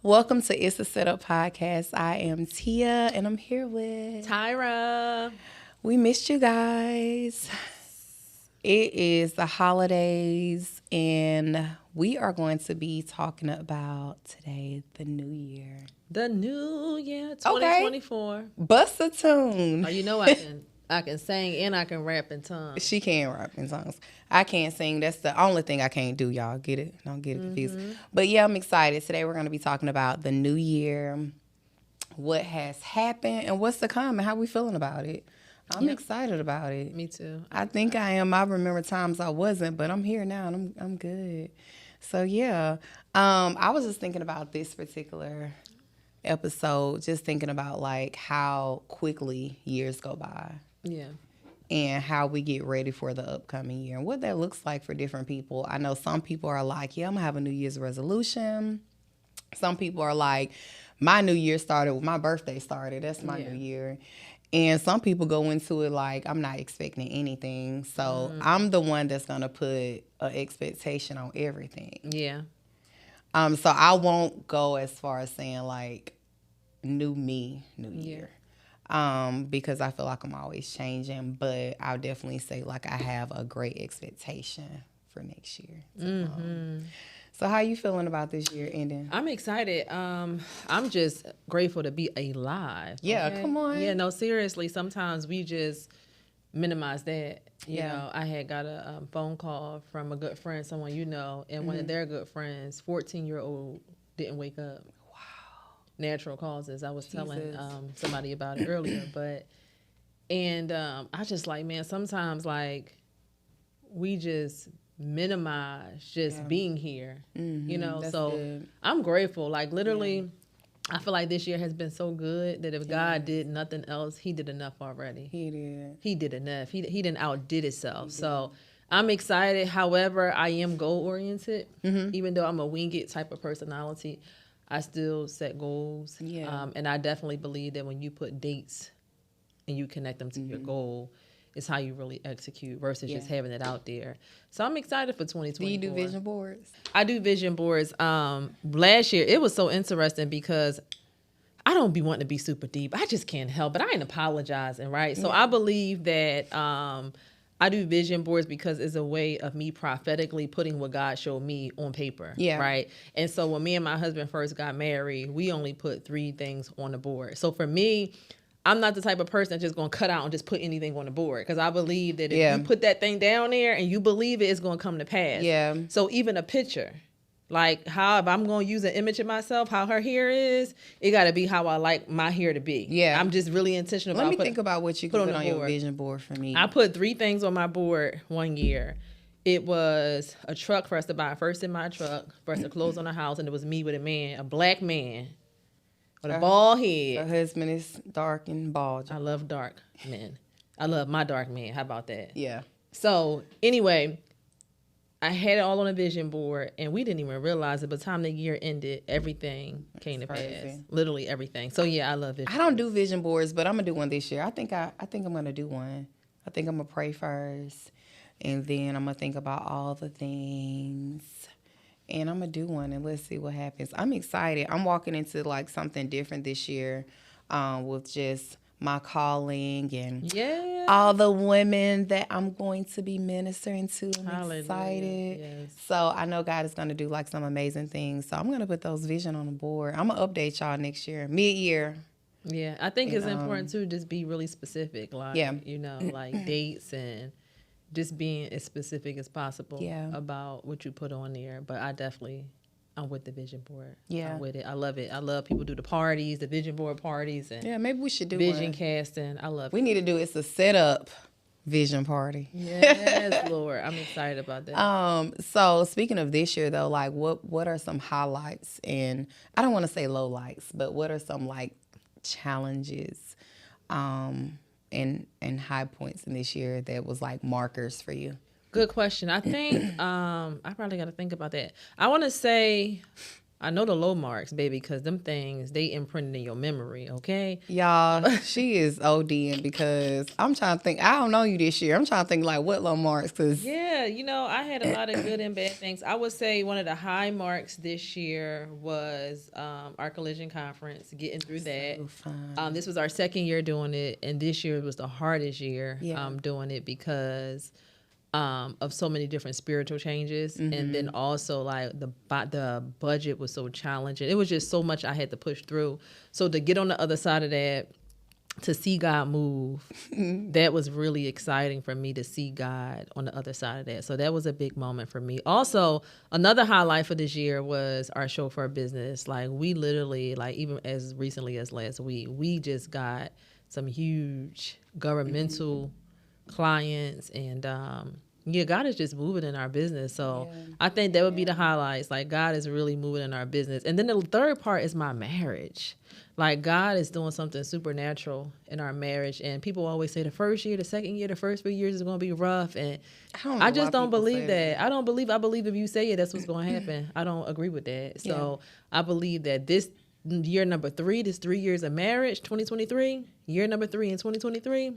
Welcome to It's a Setup Podcast. I am Tia and I'm here with Tyra. We missed you guys. It is the holidays and we are going to be talking about today the new year. The new year, 2024. Bust a tune. Oh, you know I can sing and I can rap in tongues. She can rap in songs. I can't sing. That's the only thing I can't do, y'all. Get it? Don't get it confused. But yeah, I'm excited. Today we're going to be talking about the new year, what has happened, and what's to come, and how we feeling about it. I'm excited about it. Me too. I think I am. I remember times I wasn't, but I'm here now, and I'm good. So yeah, I was just thinking about this particular episode, just thinking about like how quickly years go by. Yeah. And how we get ready for the upcoming year and what that looks like for different people. I know some people are like, yeah, I'm going to have a New Year's resolution. Some people are like, my New Year started when my birthday started. That's my New Year. And some people go into it like, I'm not expecting anything. So I'm the one that's going to put an expectation on everything. Yeah. So I won't go as far as saying like, new me, new year. Because I feel like I'm always changing, but I'll definitely say like I have a great expectation for next year. So how you feeling about this year ending? I'm excited. I'm just grateful to be alive. Yeah, okay? come on. Yeah, no, seriously. Sometimes we just minimize that. You Yeah. know, I had got a phone call from a good friend, someone you know, and one of their good friends, 14-year-old, didn't wake up. Natural causes. I was telling somebody about it earlier, and I just like, man, sometimes like we just minimize just being here, you know. So good. I'm grateful. Like literally, I feel like this year has been so good that if God did nothing else, He did enough already. He did. He did enough. He didn't outdid himself. So I'm excited. However, I am goal oriented, even though I'm a wing it type of personality. I still set goals. Yeah. And I definitely believe that when you put dates and you connect them to your goal, it's how you really execute versus just having it out there. So I'm excited for 2024. Do you do vision boards? I do vision boards. Last year, it was so interesting because I don't be wanting to be super deep. I just can't help it. I ain't apologizing, right? So I believe that I do vision boards because it's a way of me prophetically putting what God showed me on paper. Yeah. Right. And so when me and my husband first got married, we only put 3 things on the board. So for me, I'm not the type of person that's just going to cut out and just put anything on the board because I believe that if you put that thing down there and you believe it, it's going to come to pass. Yeah. So even a picture, like how if I'm going to use an image of myself, how her hair is, it got to be how I like my hair to be. Yeah. I'm just really intentional about Let me think about what you can put on your board. vision board for me. I put 3 things on my board one year. It was a truck for us to buy, first in my truck, for us to close on a house, and it was me with a man, a black man with a bald head. Her husband is dark and bald. I love dark men. I love my dark man. How about that? Yeah. So anyway, I had it all on a vision board, and we didn't even realize it. By the time the year ended, everything came to pass. Literally everything. So yeah, I love vision. I don't do vision boards, but I'm gonna do one this year. I think I'm gonna do one. I think I'm gonna pray first, and then I'm gonna think about all the things, and I'm gonna do one, and let's see what happens. I'm excited. I'm walking into like something different this year, with just my calling and all the women that I'm going to be ministering to. I'm excited. Yes. So I know God is going to do like some amazing things. So I'm going to put those vision on the board. I'm going to update y'all next year, mid-year. Yeah, I think it's important too, just be really specific. Like, you know, like dates and just being as specific as possible about what you put on there. But I'm with the vision board. Yeah. I'm with it. I love it. I love people do the parties, the vision board parties, and maybe we should do vision one. casting. I love it. We need to do it's a setup vision party. Yes, Lord. I'm excited about that. So speaking of this year though, like what are some highlights and I don't want to say lowlights, but what are some like challenges and high points in this year that was like markers for you? Good question. I think I probably got to think about that. I want to say I know the low marks, baby, because them things, they imprinted in your memory, okay? Y'all, she is ODing because I'm trying to think. I don't know you this year. I'm trying to think like what low marks because Yeah, I had a lot of good and bad things. I would say one of the high marks this year was our collision conference, getting through that. This was our second year doing it, and this year was the hardest year doing it because of so many different spiritual changes, and then also like the budget was so challenging. It was just so much I had to push through. So to get on the other side of that, to see God move, that was really exciting for me to see God on the other side of that. So that was a big moment for me. Also, another highlight for this year was our chauffeur business. Like we literally, like even as recently as last week, we just got some huge governmental clients, and God is just moving in our business. So I think that would be the highlights. Like God is really moving in our business. And then the third part is my marriage. Like God is doing something supernatural in our marriage. And people always say the first year, the second year, the first 3 years is going to be rough. And I just don't believe that. I believe if you say it, that's what's going to happen. I don't agree with that. So I believe that this year number 3, this 3 years of marriage, 2023, year number 3 in 2023,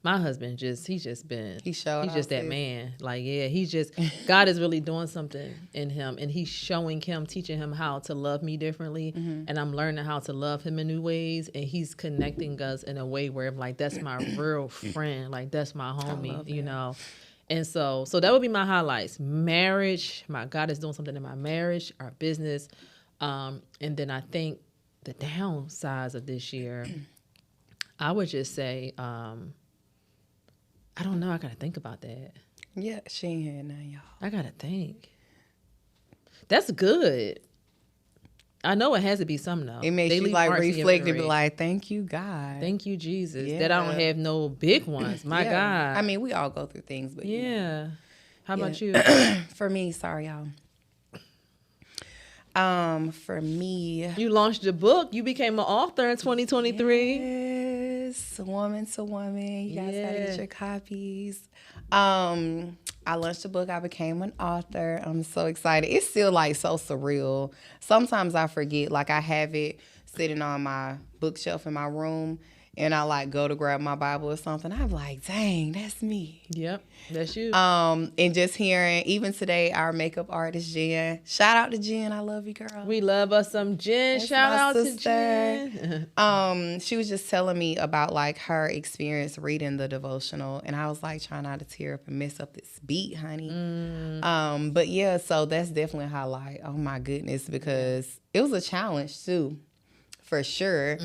my husband he's just that man. Like, God is really doing something in him, and he's teaching him how to love me differently. And I'm learning how to love him in new ways. And he's connecting us in a way where I'm like, that's my real friend. Like, that's my homie, And so that would be my highlights. Marriage, my God is doing something in my marriage, our business. And then I think the downsides of this year, I would just say, I don't know. I got to think about that. Yeah, she ain't had none, y'all. I got to think. That's good. I know it has to be some, though. It makes you like reflect and be like, thank you, God. Thank you, Jesus. That I don't have no big ones. My God. I mean, we all go through things, but yeah. How about you? For me, sorry, y'all. For me, you launched a book. You became an author in 2023. Yes, woman to woman. You guys gotta get your copies. I launched a book. I became an author. I'm so excited. It's still like so surreal. Sometimes I forget. Like I have it sitting on my bookshelf in my room, and I like go to grab my Bible or something. I'm like, dang, that's me. Yep, that's you. And just hearing, even today, our makeup artist Jen. Shout out to Jen. I love you, girl. We love us some Jen. That's Shout out sister. to Jen. She was just telling me about like her experience reading the devotional, and I was like trying not to tear up and mess up this beat, honey. But yeah, so that's definitely a highlight. Oh my goodness, because it was a challenge too, for sure.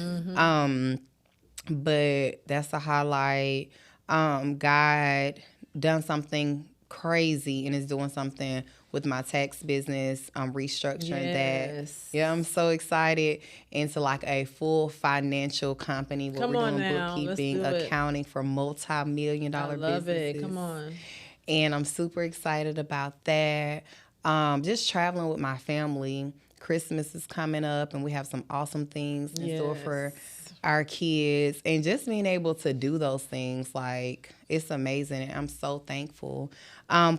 But that's a highlight. God done something crazy and is doing something with my tax business. I'm restructuring that. Yeah, I'm so excited into like a full financial company where we're doing bookkeeping, accounting for multi-million-dollar businesses. I love it. Come on. And I'm super excited about that. Just traveling with my family. Christmas is coming up, and we have some awesome things in store for our kids, and just being able to do those things, like, it's amazing. And I'm so thankful.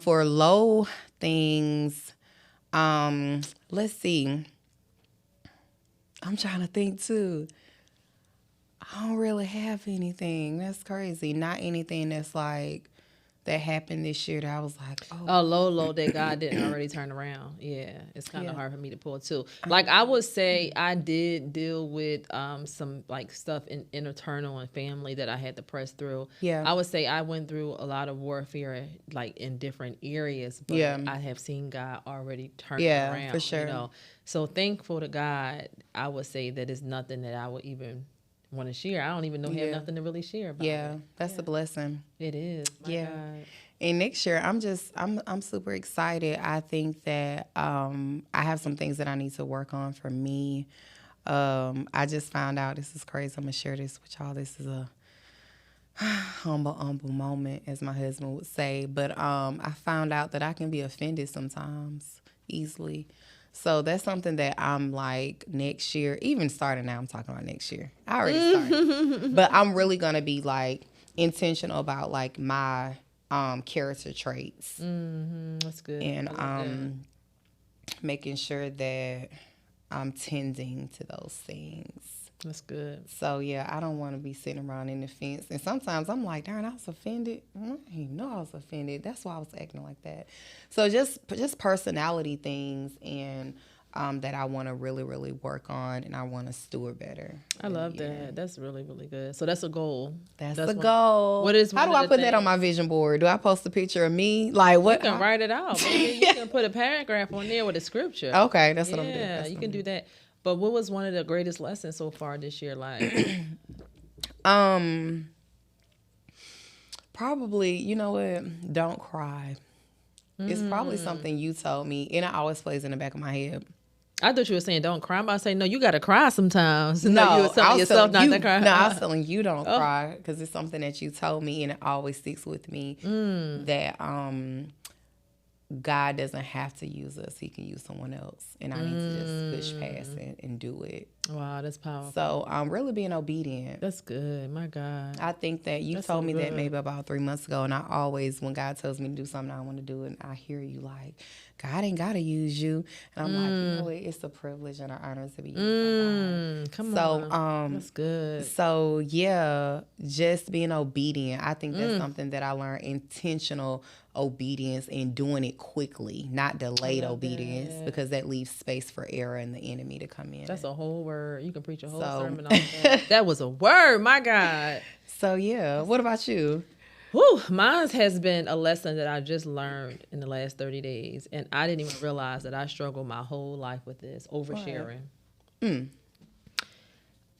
For low things, let's see. I'm trying to think too. I don't really have anything. That's crazy. Not anything that's like that happened this year that I was like, low that God didn't already turn around. Yeah, it's kind of hard for me to pull too. Like I would say I did deal with some like stuff in internal and family that I had to press through. Yeah, I would say I went through a lot of warfare like in different areas, but I have seen God already turn around. Yeah, for sure. So thankful to God, I would say that it's nothing that I would even want to share. I don't even know have nothing to really share about. That's a blessing. It is. My God. And next year I'm super excited. I think that I have some things that I need to work on for me. I just found out, this is crazy, I'm gonna share this with y'all. This is a humble moment, as my husband would say, but I found out that I can be offended sometimes easily. So that's something that I'm like, next year, even starting now, I'm talking about next year. I already started. But I'm really going to be like intentional about like my character traits. That's good. And making sure that I'm tending to those things. That's good. So, yeah, I don't want to be sitting around in the fence. And sometimes I'm like, darn, I was offended. I didn't even know I was offended. That's why I was acting like that. So just personality things and that I want to really, really work on, and I want to steward better. I love that. That's really, really good. So that's a goal. That's the goal. How do I put that on my vision board? Do I post a picture of me? Like what? You can write it out. Maybe you can put a paragraph on there with a scripture. Okay, that's what I'm doing. Yeah, you can do that. But what was one of the greatest lessons so far this year like? Probably, you know what? Don't cry. It's probably something you told me, and it always plays in the back of my head. I thought you were saying don't cry. I'm about to say, no, you got to cry sometimes. No, you were telling yourself not to cry. No, I was telling you don't cry because it's something that you told me, and it always sticks with me that God doesn't have to use us. He can use someone else. And I need to just push past it and do it. Wow, that's powerful. So I'm really being obedient. That's good. My God. I think that you told me that maybe about 3 months ago. And I always, when God tells me to do something, I want to do it. And I hear you like, God ain't got to use you. And I'm like, you know what? It's a privilege and an honor to be used by God. Come on. That's good. So, yeah, just being obedient. I think that's something that I learned, intentional obedience and doing it quickly, not delayed obedience, because that leaves space for error and the enemy to come in. That's a whole word. You can preach a whole sermon on that. That was a word, my God. So, yeah. What about you? Whew, mine has been a lesson that I just learned in the last 30 days. And I didn't even realize that I struggled my whole life with this, oversharing.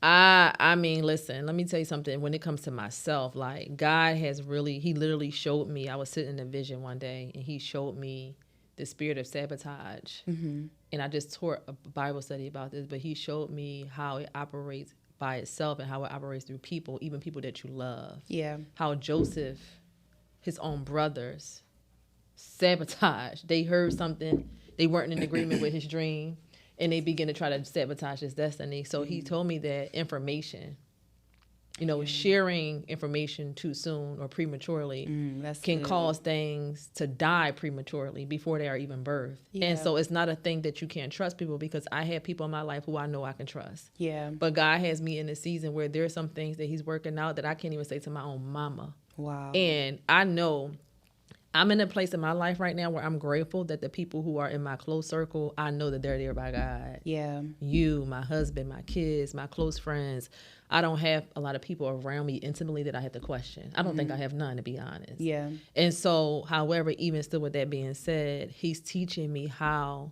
I mean, listen, let me tell you something. When it comes to myself, like God has really, he literally showed me. I was sitting in a vision one day and he showed me the spirit of sabotage. And I just taught a Bible study about this, but he showed me how it operates by itself and how it operates through people, even people that you love. Yeah. How Joseph, his own brothers, sabotaged. They heard something. They weren't in agreement with his dream. And they begin to try to sabotage his destiny. So he told me that information, sharing information too soon or prematurely can cause things to die prematurely before they are even birthed. Yeah. And so it's not a thing that you can't trust people, because I have people in my life who I know I can trust. Yeah. But God has me in a season where there's some things that he's working out that I can't even say to my own mama. Wow. And I know I'm in a place in my life right now where I'm grateful that the people who are in my close circle, I know that they're there by God. Yeah. You, my husband, my kids, my close friends. I don't have a lot of people around me intimately that I have to question. I don't think I have none, to be honest. Yeah. And so, however, even still with that being said, he's teaching me how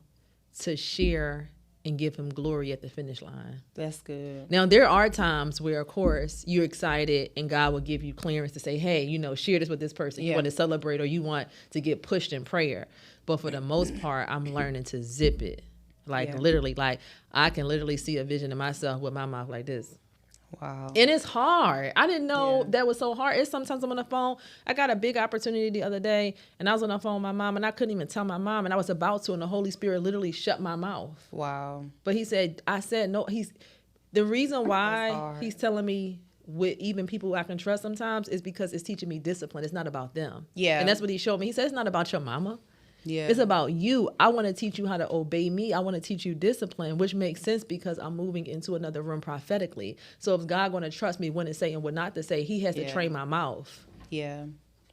to share and give him glory at the finish line. That's good. Now, there are times where, of course, you're excited and God will give you clearance to say, hey, share this with this person. You want to celebrate or you want to get pushed in prayer. But for the most part, I'm learning to zip it. Literally, I can literally see a vision of myself with my mouth like this. Wow. And it's hard. I didn't know that was so hard. It's sometimes I'm on the phone. I got a big opportunity the other day, and I was on the phone with my mom, and I couldn't even tell my mom, and I was about to, and the Holy Spirit literally shut my mouth. Wow. But I said no. The reason why he's telling me with even people I can trust sometimes is because it's teaching me discipline. It's not about them. Yeah. And that's what he showed me. He said, it's not about your mama. Yeah. It's about you. I want to teach you how to obey me. I want to teach you discipline, which makes sense because I'm moving into another room prophetically. So if God going to trust me when to say and what not to say, he has to train my mouth. Yeah.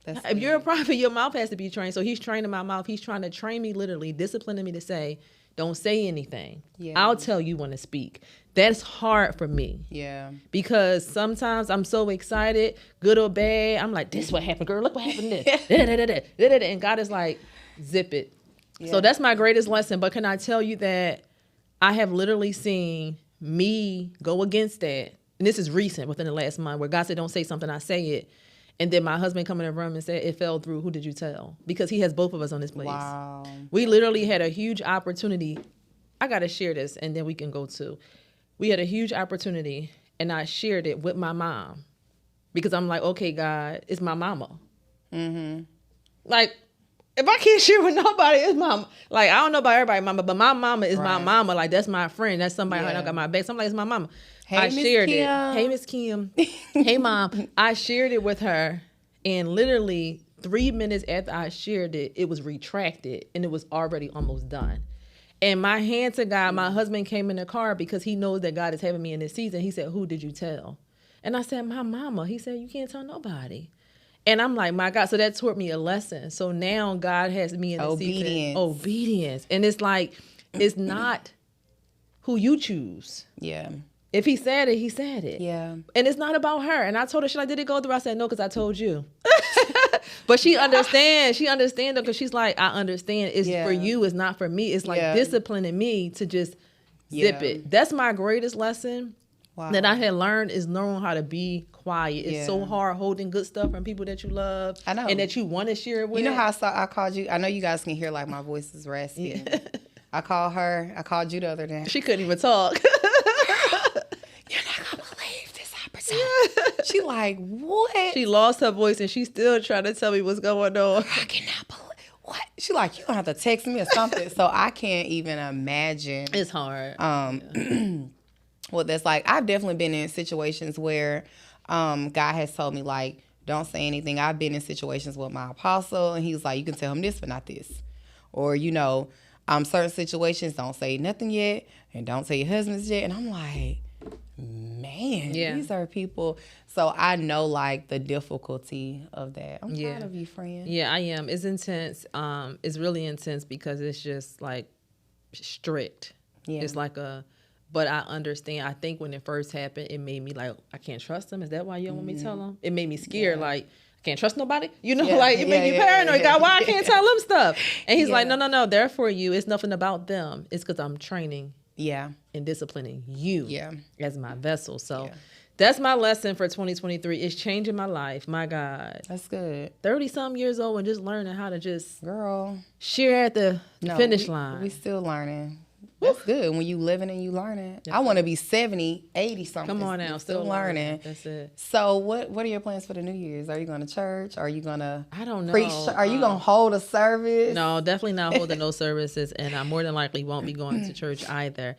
If you're a prophet, your mouth has to be trained. So he's training my mouth. He's trying to train me literally, disciplining me to say, don't say anything. Yeah. I'll tell you when to speak. That's hard for me. Yeah. Because sometimes I'm so excited, good or bad. I'm like, this what happened, girl. Look what happened this. And God is like, zip it. Yeah. So that's my greatest lesson. But can I tell you that I have literally seen me go against that. And this is recent, within the last month, where God said, don't say something, I say it. And then my husband come in the room and said, it fell through. Who did you tell? Because he has both of us on this place. Wow. We literally had a huge opportunity. I got to share this and then we can go to. We had a huge opportunity and I shared it with my mom. Because I'm like, okay, God, it's my mama. Like, if I can't share with nobody, it's my, like, I don't know about everybody's mama, but my mama is my mama. Like, that's my friend. That's somebody who got my back. So I'm like, it's my mama. Hey, I shared Kim. it. Hey, Miss Kim. Hey, Mom. I shared it with her. And literally 3 minutes after I shared it, it was retracted and it was already almost done. And my hand to God, my husband came in the car because he knows that God is having me in this season. He said, "Who did you tell?" And I said, "My mama." He said, "You can't tell nobody." And I'm like, my God. So that taught me a lesson. So now God has me in the season. Obedience. And it's like, it's not who you choose. Yeah. If he said it, he said it. Yeah. And it's not about her. And I told her, should I did it go through? I said, no, because I told you. But she understands. She understands because she's like, I understand. It's for you. It's not for me. It's like disciplining me to just zip it. That's my greatest lesson that I had learned is knowing how to be quiet. It's so hard holding good stuff from people that you love. I know. And that you want to share it with. You know how I called you? I know you guys can hear like my voice is raspy. Yeah. I called you the other day. She couldn't even talk. You're not gonna believe this episode. She like, what? She lost her voice and she's still trying to tell me what's going on. I cannot believe what? She like, you gonna have to text me or something. So I can't even imagine. It's hard. Well, that's like, I've definitely been in situations where God has told me like, don't say anything. I've been in situations with my apostle and he's like, you can tell him this but not this. Or, you know, certain situations, don't say nothing yet and don't tell your husbands yet. And I'm like, man, these are people. So I know like the difficulty of that. I'm proud of you, friend. Yeah, I am. It's intense. It's really intense because it's just like strict. Yeah. It's like but I understand. I think when it first happened, it made me like, I can't trust him. Is that why you don't want me to tell him? It made me scared. Like, I can't trust nobody. You know, like it made me paranoid. God, why I can't tell them stuff? And he's like, no, they're for you. It's nothing about them. It's because I'm training and disciplining you as my vessel. So that's my lesson for 2023. It's changing my life. My God. That's good. 30-something years old and just learning how to just share at the finish line. We still learning. That's good. When you living and you learning. I want to be 70, 80 something. Come on now. Still learning. That's it. So what are your plans for the New Year's? Are you going to church? Are you going to I don't know. preach? Are you going to hold a service? No, definitely not holding no services. And I more than likely won't be going to church either.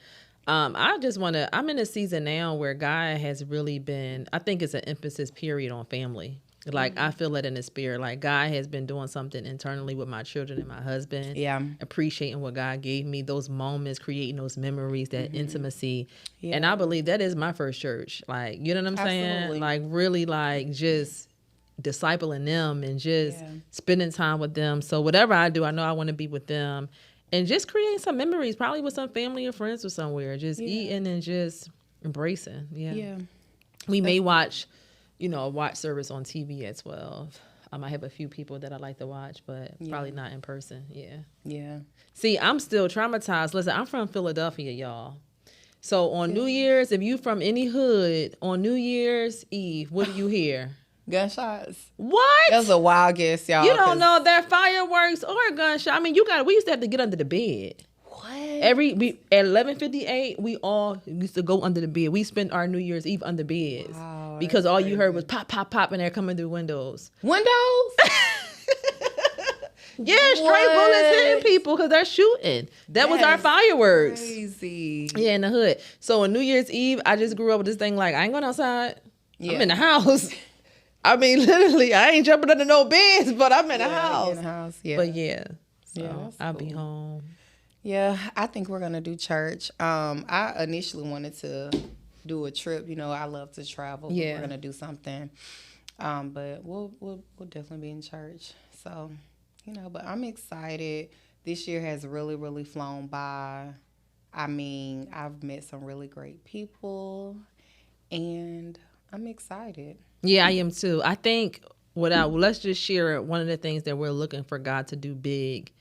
I just want to, I'm in a season now where God has really been, I think it's an emphasis period on family. Like, I feel it in the spirit. Like, God has been doing something internally with my children and my husband. Yeah. Appreciating what God gave me, those moments, creating those memories, that intimacy. Yeah. And I believe that is my first church. Like, you know what I'm saying? Like, really, like, just discipling them and just spending time with them. So whatever I do, I know I want to be with them. And just creating some memories, probably with some family or friends or somewhere. Just eating and just embracing. Yeah. We may watch... a watch service on TV at 12. I have a few people that I like to watch, but probably not in person. Yeah. See, I'm still traumatized. Listen, I'm from Philadelphia, y'all. So on New Year's, if you from any hood, on New Year's Eve, what do you hear? Gunshots. What? That was a wild guess, y'all. You don't know that fireworks or a gunshot. I mean, we used to have to get under the bed. At 11:58, we all used to go under the bed. We spent our New Year's Eve under beds because all you heard was pop, pop, pop, and they're coming through windows. Windows? Straight bullets hitting people because they're shooting. That was our fireworks. Crazy. Yeah, in the hood. So on New Year's Eve, I just grew up with this thing like, I ain't going outside. I'm in the house. I mean, literally, I ain't jumping under no beds, but I'm in the house. In the house, But so I'll be home. Yeah, I think we're gonna do church. I initially wanted to do a trip. You know, I love to travel. Yeah, we're gonna do something. But we'll definitely be in church. So, but I'm excited. This year has really, really flown by. I mean, I've met some really great people, and I'm excited. Yeah, I am too. I think let's just share one of the things that we're looking for God to do big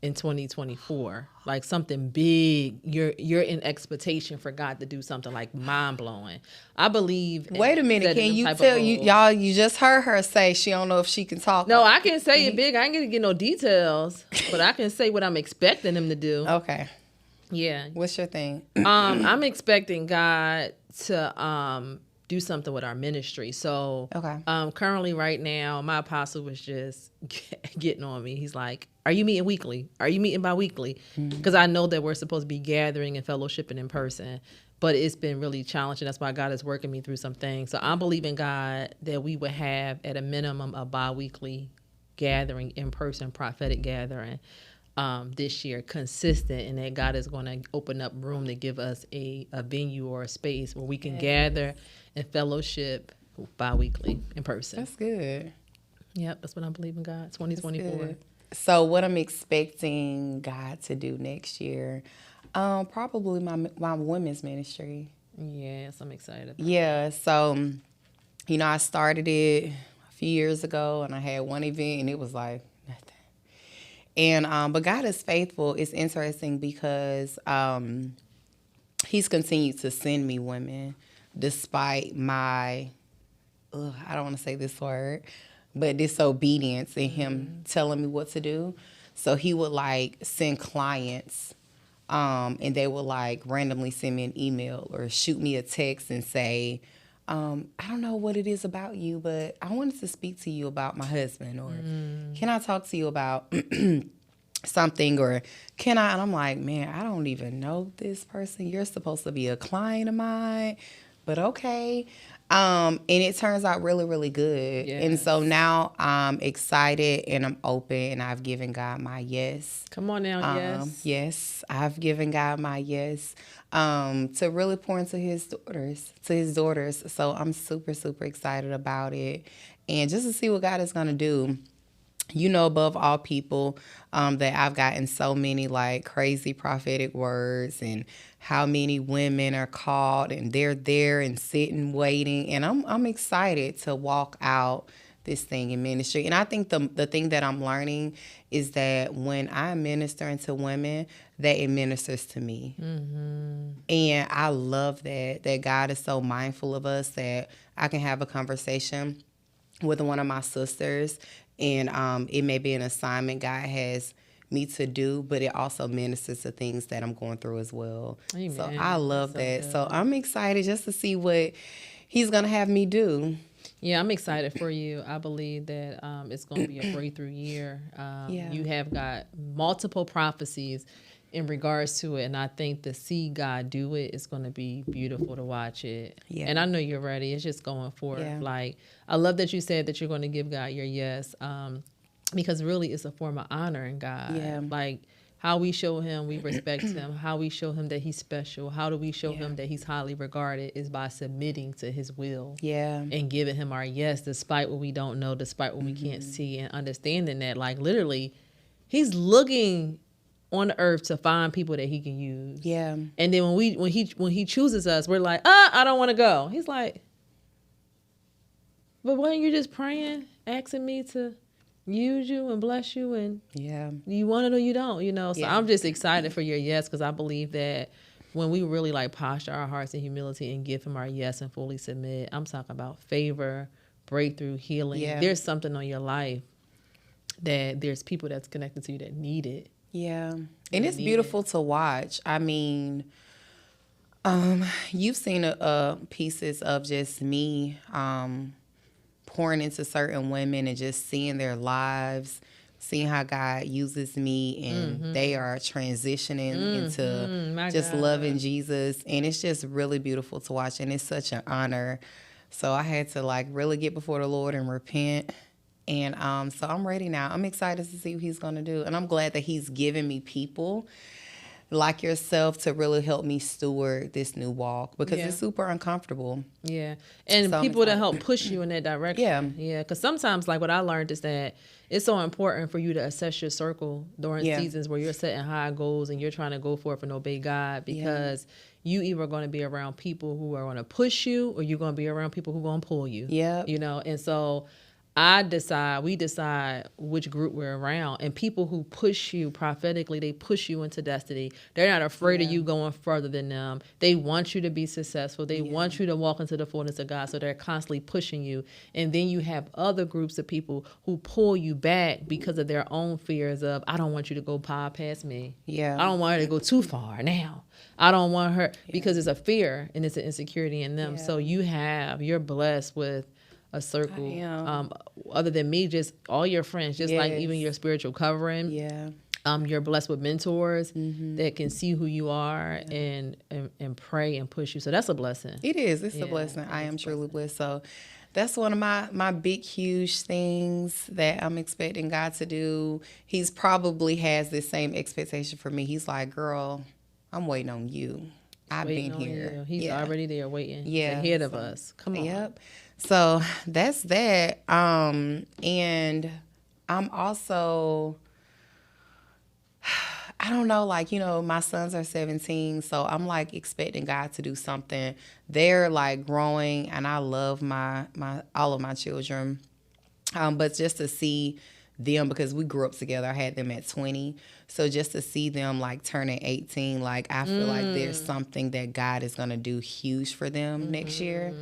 in 2024, like something big. You're in expectation for God to do something like mind blowing. I believe. Wait a minute, can you tell y'all? You just heard her say she don't know if she can talk. No, I can say it big. I ain't gonna get no details, but I can say what I'm expecting him to do. Okay. Yeah. What's your thing? I'm expecting God to do something with our ministry. So currently right now, my apostle was just getting on me. He's like, are you meeting weekly? Are you meeting bi-weekly? Because I know that we're supposed to be gathering and fellowshipping in person, but it's been really challenging. That's why God is working me through some things. So I'm believing God that we would have at a minimum a bi-weekly gathering, in-person prophetic gathering. this year, consistent, and that God is going to open up room to give us a venue or a space where we can gather and fellowship bi-weekly in person. That's good. Yep, that's what I believe in God. 2024. So what I'm expecting God to do next year, probably my women's ministry. Yes, I'm excited. Yeah, so, I started it a few years ago, and I had one event, and it was like nothing. And but God is faithful. It's interesting because He's continued to send me women, despite my, I don't want to say this word, but disobedience in Him telling me what to do. So He would like send clients. And they would like randomly send me an email or shoot me a text and say, I don't know what it is about you, but I wanted to speak to you about my husband, or can I talk to you about something, or can I? And I'm like, man, I don't even know this person. You're supposed to be a client of mine, but okay. And it turns out really, really good. Yes. And so now I'm excited and I'm open, and I've given God my yes. Come on now, yes. Yes, I've given God my yes to really pour into his daughters. So I'm super, super excited about it. And just to see what God is going to do. Above all people, that I've gotten so many like crazy prophetic words, and how many women are called and they're there and sitting waiting. And I'm excited to walk out this thing in ministry. And I think the thing that I'm learning is that when I minister to women, that it ministers to me. Mm-hmm. And I love that God is so mindful of us, that I can have a conversation with one of my sisters, and it may be an assignment God has me to do, but it also ministers to things that I'm going through as well. Amen. So I love that. Good. So I'm excited just to see what He's going to have me do. Yeah, I'm excited for you. I believe that it's going to be a breakthrough year. You have got multiple prophecies in regards to it, and I think to see God do it is going to be beautiful to watch it. Yeah. And I know you're ready. It's just going forward. Yeah. Like, I love that you said that you're going to give God your yes, because really it's a form of honoring God. Yeah. Like, how we show Him we respect Him, how we show Him that He's special, how do we show Him that He's highly regarded, is by submitting to His will. Yeah. And giving Him our yes, despite what we don't know, despite what we can't see, and understanding that, like, literally, He's looking on the earth to find people that He can use. Yeah. And then when he chooses us, we're like, I don't want to go. He's like, but weren't you just praying, asking me to use you and bless you, and you want it or you don't, So I'm just excited for your yes, because I believe that when we really like posture our hearts in humility and give Him our yes and fully submit, I'm talking about favor, breakthrough, healing. Yeah. There's something on your life that there's people that's connected to you that need it. Yeah. And it's beautiful to watch. I mean, you've seen pieces of just me pouring into certain women and just seeing their lives, seeing how God uses me, and they are transitioning into just loving Jesus. And it's just really beautiful to watch, and it's such an honor. So I had to like really get before the Lord and repent. And so I'm ready now. I'm excited to see what He's going to do. And I'm glad that He's given me people like yourself to really help me steward this new walk, because it's super uncomfortable. Yeah. And so people to help push you in that direction. Yeah. Yeah. Because sometimes, like, what I learned is that it's so important for you to assess your circle during seasons where you're setting high goals and you're trying to go forth and obey God, because you either going to be around people who are going to push you, or you're going to be around people who are going to pull you. Yeah. And so we decide which group we're around, and people who push you prophetically, they push you into destiny. They're not afraid of you going further than them. They want you to be successful. They want you to walk into the fullness of God. So they're constantly pushing you. And then you have other groups of people who pull you back because of their own fears of, I don't want you to go past me. Yeah. I don't want her to go too far now. I don't want her, because it's a fear and it's an insecurity in them. So you're blessed with a circle, other than me, just all your friends, just like even your spiritual covering. Yeah. You're blessed with mentors that can see who you are and pray and push you. So that's a blessing. It is. It's a blessing. I am truly blessed. So that's one of my big, huge things that I'm expecting God to do. He's probably has this same expectation for me. He's like, girl, I'm waiting on you. I've been here. He's already there waiting. Yeah. Ahead of us. Come on. Yep. So that's that. And I'm also, I don't know, like, you know, my sons are 17, so I'm like expecting God to do something. They're like growing, and I love my all of my children. But just to see them, because we grew up together, I had them at 20. So just to see them like turning 18, like I feel like there's something that God is going to do huge for them next year.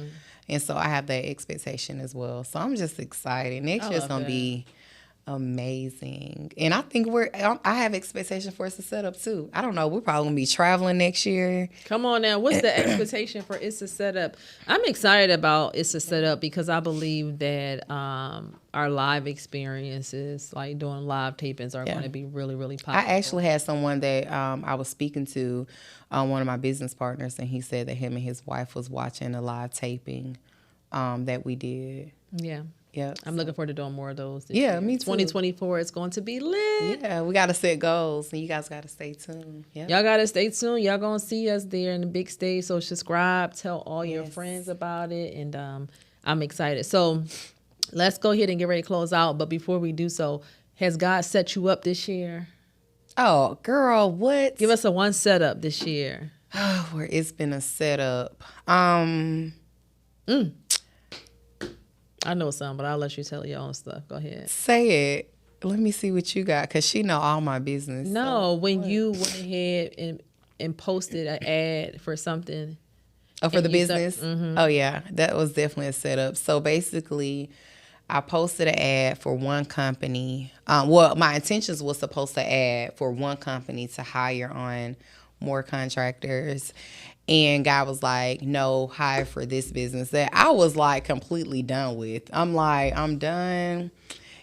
And so I have that expectation as well. So I'm just excited. Next year's going to be amazing. And I think I have expectation for us to set up too. I don't know. We're probably going to be traveling next year. Come on now. What's the expectation for It's a Setup? I'm excited about It's a Setup because I believe that our live experiences, like doing live tapings, are going to be really, really powerful. I actually had someone that I was speaking to, one of my business partners, and he said that him and his wife was watching a live taping that we did. Yeah. Yeah, I'm looking forward to doing more of those. Yeah, me too. 2024 is going to be lit. Yeah, we got to set goals, and you guys got to stay tuned. Yep. Y'all got to stay tuned. Y'all going to see us there in the big stage. So subscribe, tell all your friends about it, and I'm excited. So let's go ahead and get ready to close out. But before we do so, has God set you up this year? Oh, girl, what? Give us a one setup this year. Oh, where it's been a setup. I know some, but I'll let you tell your own stuff. Go ahead. Say it. Let me see what you got, because she know all my business. No, so when you went ahead and posted an ad for something. Oh, for the business? Oh, yeah. That was definitely a setup. So basically, I posted an ad for one company. Well, my intentions was to post an ad for one company to hire on more contractors. And God was like, no, hire for this business that I was like completely done with. I'm like, I'm done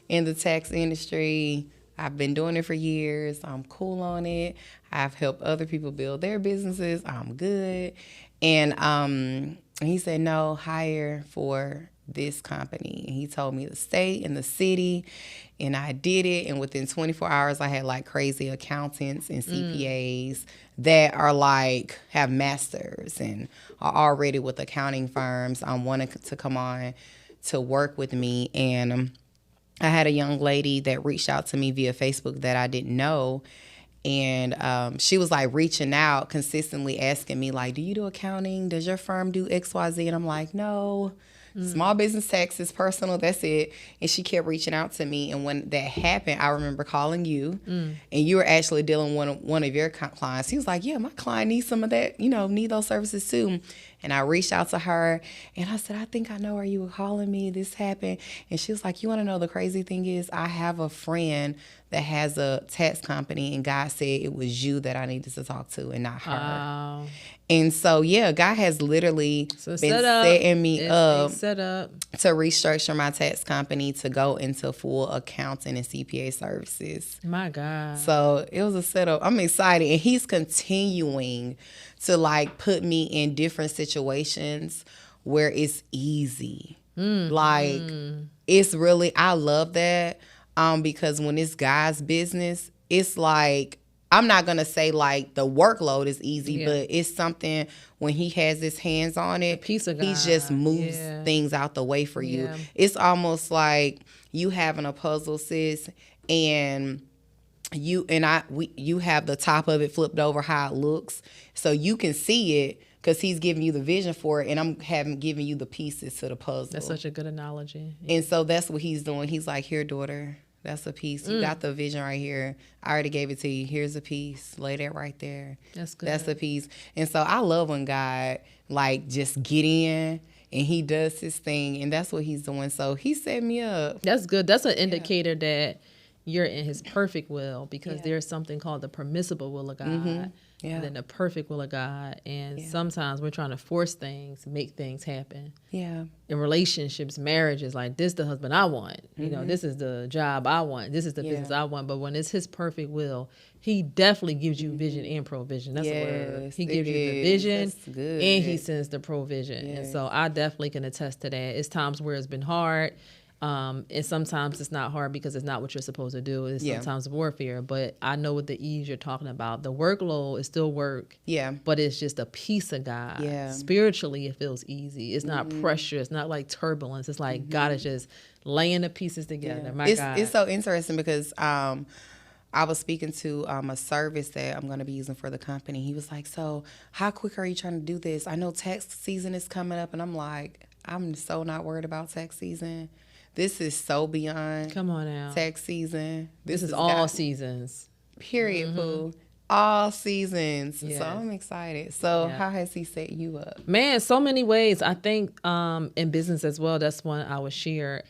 in the tax industry. I've been doing it for years. I'm cool on it. I've helped other people build their businesses. I'm good. And he said, no, hire for this company. And he told me the state and the city, and I did it. And within 24 hours, I had like crazy accountants and CPAs that are like have masters and are already with accounting firms. Wanting to come on to work with me. And I had a young lady that reached out to me via Facebook that I didn't know. And she was like reaching out, consistently asking me like, do you do accounting? Does your firm do XYZ? And I'm like, no. Small business taxes, personal, that's it. And she kept reaching out to me. And when that happened, I remember calling you, and you were actually dealing with one of your clients. He was like, yeah, my client needs some of that, need those services too. And I reached out to her, and I said, I think I know where you were calling me. This happened. And she was like, you want to know the crazy thing is, I have a friend that has a tax company, and God said it was you that I needed to talk to and not her. Wow. And so, yeah, God has literally been setting me up to restructure my tax company to go into full accounting and CPA services. My God. So it was a setup. I'm excited. And he's continuing to like put me in different situations where it's easy. It's really, I love that. Because when it's God's business, it's like, I'm not going to say like the workload is easy, but it's something when he has his hands on it, piece of God. He just moves things out the way for you. It's almost like you having a puzzle, sis, and you have the top of it flipped over how it looks. So you can see it because he's giving you the vision for it, and I'm giving you the pieces to the puzzle. That's such a good analogy. And so that's what he's doing. He's like, here, daughter, that's a piece. You got the vision right here. I already gave it to you. Here's a piece. Lay that right there. That's good. That's a piece. And so I love when God, like, just get in and he does his thing, and that's what he's doing. So he set me up. That's good. That's an indicator that you're in his perfect will, because there's something called the permissible will of God. Yeah. And then the perfect will of God. And sometimes we're trying to force things, make things happen. Yeah. In relationships, marriages, like, this the husband I want. You know, this is the job I want. This is the business I want. But when it's his perfect will, he definitely gives you vision and provision. That's a word. He gives you the vision and he sends the provision. And so I definitely can attest to that. It's times where it's been hard. And sometimes it's not hard because it's not what you're supposed to do. It's sometimes warfare, but I know what the ease you're talking about. The workload is still work, but it's just a piece of God. Spiritually, it feels easy. It's not pressure. It's not like turbulence. It's like God is just laying the pieces together. My God. It's so interesting because I was speaking to a service that I'm going to be using for the company. He was like, so how quick are you trying to do this? I know tax season is coming up. And I'm like, I'm so not worried about tax season. This is so beyond tax season. This is all seasons. Period, Pooh. All seasons. Yes. So I'm excited. So how has he set you up? Man, so many ways. I think in business as well, that's one I would share.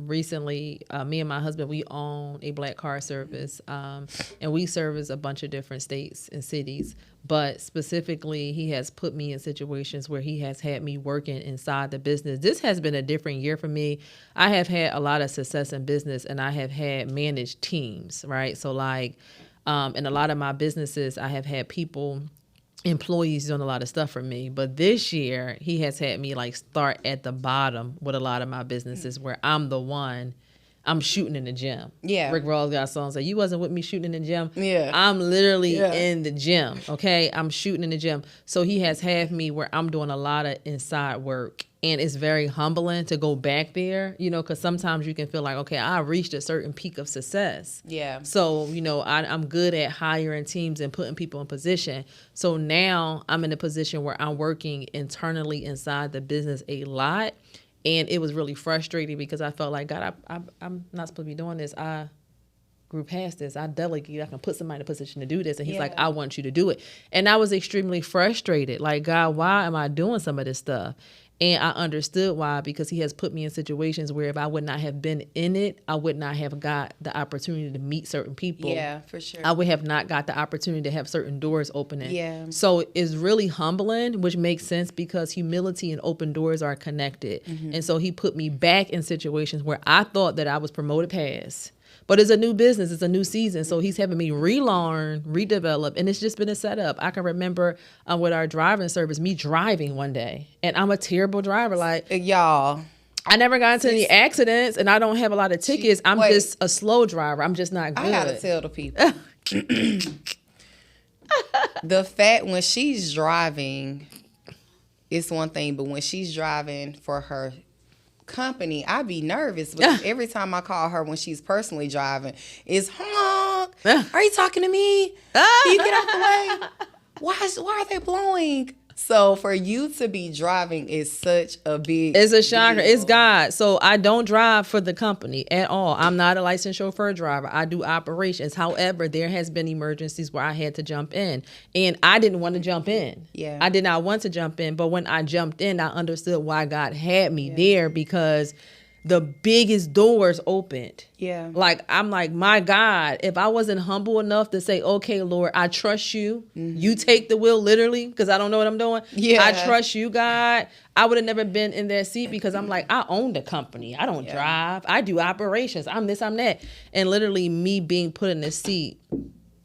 Recently, me and my husband, we own a black car service, and we service a bunch of different states and cities. But specifically, he has put me in situations where he has had me working inside the business. This has been a different year for me. I have had a lot of success in business, and I have had managed teams, right? So like, in a lot of my businesses, I have had employees doing a lot of stuff for me. But this year, he has had me like start at the bottom with a lot of my businesses where I'm the one. I'm shooting in the gym. Yeah. Rick Ross got a song say, you wasn't with me shooting in the gym. Yeah. I'm literally in the gym. Okay. I'm shooting in the gym. So he has had me where I'm doing a lot of inside work. And it's very humbling to go back there, you know, because sometimes you can feel like, okay, I reached a certain peak of success. Yeah. So, you know, I'm good at hiring teams and putting people in position. So now I'm in a position where I'm working internally inside the business a lot. And it was really frustrating because I felt like, God, I'm not supposed to be doing this. I grew past this. I delegate. I can put somebody in a position to do this. And he's like, I want you to do it. And I was extremely frustrated. Like, God, why am I doing some of this stuff? And I understood why, because he has put me in situations where if I would not have been in it, I would not have got the opportunity to meet certain people. Yeah, for sure. I would have not got the opportunity to have certain doors opening. Yeah. So it's really humbling, which makes sense because humility and open doors are connected. Mm-hmm. And so he put me back in situations where I thought that I was promoted past. But it's a new business. It's a new season. So he's having me relearn, redevelop. And it's just been a setup. I can remember with our driving service, me driving one day. And I'm a terrible driver. Like, y'all, I never got into any accidents and I don't have a lot of tickets. I'm just a slow driver. I'm just not good. I got to tell the people. The fact when she's driving, it's one thing. But when she's driving for her company, I be nervous because every time I call her when she's personally driving, it's honk. Are you talking to me? Can you get out the way? Why are they blowing? So for you to be driving is such a big It's a shocker. deal. It's God. So I don't drive for the company at all. I'm not a licensed chauffeur driver. I do operations. However, there has been emergencies where I had to jump in. And I didn't want to jump in. Yeah. I did not want to jump in. But when I jumped in, I understood why God had me there, because the biggest doors opened. Yeah. Like, I'm like, my God, if I wasn't humble enough to say, okay, Lord, I trust you. Mm-hmm. You take the wheel literally, because I don't know what I'm doing. Yeah. I trust you, God. I would have never been in that seat because I'm like, I own the company. I don't drive. I do operations. I'm this, I'm that. And literally me being put in the seat,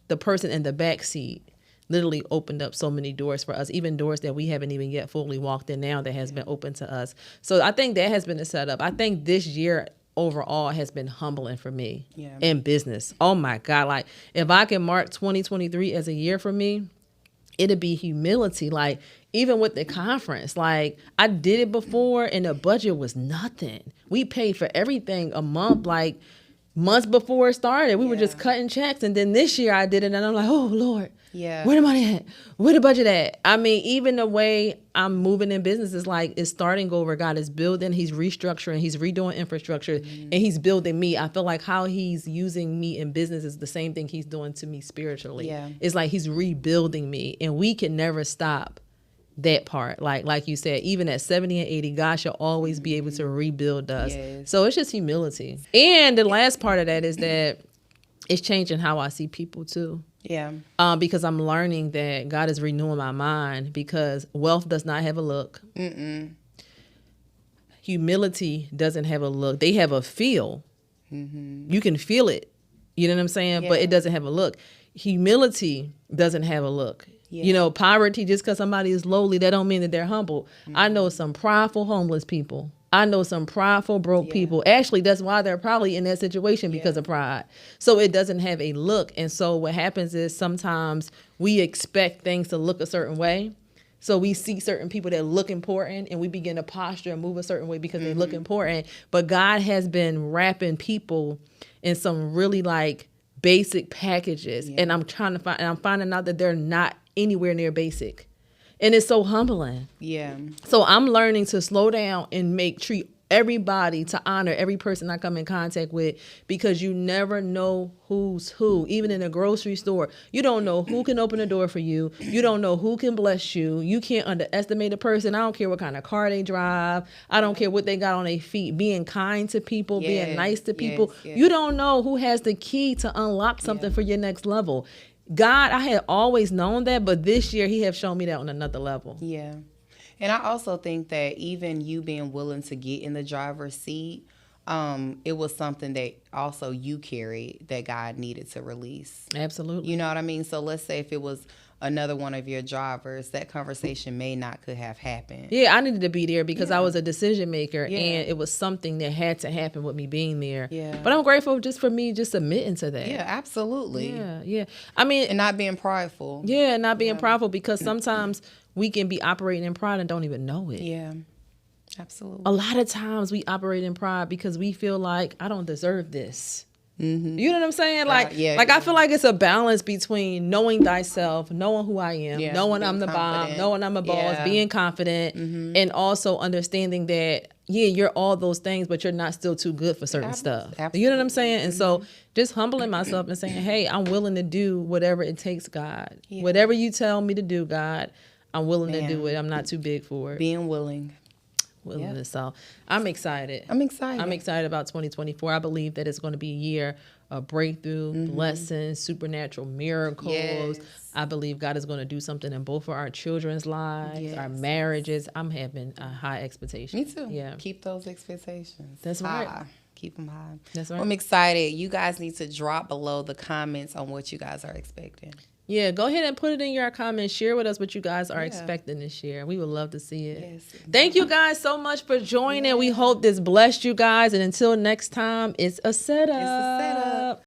the person in the back seat, literally opened up so many doors for us, even doors that we haven't even yet fully walked in now that has been open to us. So I think that has been a setup. I think this year overall has been humbling for me in business. Oh my God. Like, if I can mark 2023 as a year for me, it'd be humility. Like, even with the conference, like, I did it before and the budget was nothing. We paid for everything a month, like months before it started. We were just cutting checks. And then this year I did it and I'm like, oh Lord. Yeah. Where the money at? Where the budget at? I mean, even the way I'm moving in business is like, it's starting over. God is building, he's restructuring, he's redoing infrastructure, and he's building me. I feel like how he's using me in business is the same thing he's doing to me spiritually. Yeah. It's like he's rebuilding me, and we can never stop that part. Like you said, even at 70 and 80, God shall always be able to rebuild us. Yes. So it's just humility. And the last part of that is that it's changing how I see people too. Yeah. Because I'm learning that God is renewing my mind, because wealth does not have a look. Humility doesn't have a look. They have a feel. You can feel it. You know what I'm saying? Yeah. But it doesn't have a look. Humility doesn't have a look. Yeah. You know, poverty, just because somebody is lowly, that don't mean that they're humble. I know some prideful homeless people. I know some prideful broke people. Actually, that's why they're probably in that situation, because of pride. So it doesn't have a look. And so what happens is sometimes we expect things to look a certain way. So we see certain people that look important, and we begin to posture and move a certain way because they look important. But God has been wrapping people in some really like basic packages. And I'm finding out that they're not anywhere near basic. And it's so humbling. Yeah. So I'm learning to slow down and treat everybody, to honor every person I come in contact with, because you never know who's who. Even in a grocery store, you don't know who can open the door for you. You don't know who can bless you. You can't underestimate a person. I don't care what kind of car they drive. I don't care what they got on their feet. Being kind to people, being nice to people. You don't know who has the key to unlock something for your next level. God, I had always known that, but this year he have shown me that on another level. Yeah. And I also think that even you being willing to get in the driver's seat, it was something that also you carried that God needed to release. Absolutely. You know what I mean? So let's say if it was another one of your drivers, that conversation could have happened. Yeah, I needed to be there because I was a decision maker, and it was something that had to happen with me being there. Yeah. But I'm grateful just for me just submitting to that. Yeah, absolutely. Yeah. I mean, and not being prideful. Yeah, not being prideful, because sometimes we can be operating in pride and don't even know it. Yeah. Absolutely. A lot of times we operate in pride because we feel like, I don't deserve this. You know what I'm saying? Like I feel like it's a balance between knowing thyself, knowing who I am, knowing I'm the bomb, knowing I'm a boss, being confident, and also understanding that, you're all those things, but you're not still too good for certain stuff. Absolutely. You know what I'm saying? And so just humbling myself and saying, hey, I'm willing to do whatever it takes, God. Whatever you tell me to do, God, I'm willing to do it. I'm not too big for it. Being willing. So I'm excited. I'm excited about 2024. I believe that it's going to be a year of breakthrough, blessings, supernatural miracles. I believe God is going to do something in both of our children's lives, our marriages. I'm having a high expectation. Me too. Yeah. Keep those expectations. That's right. Keep them high. That's right. I'm excited. You guys need to drop below the comments on what you guys are expecting. Yeah, go ahead and put it in your comments. Share with us what you guys are expecting this year. We would love to see it. Yes. Thank you guys so much for joining. We hope this blessed you guys. And until next time, it's a setup.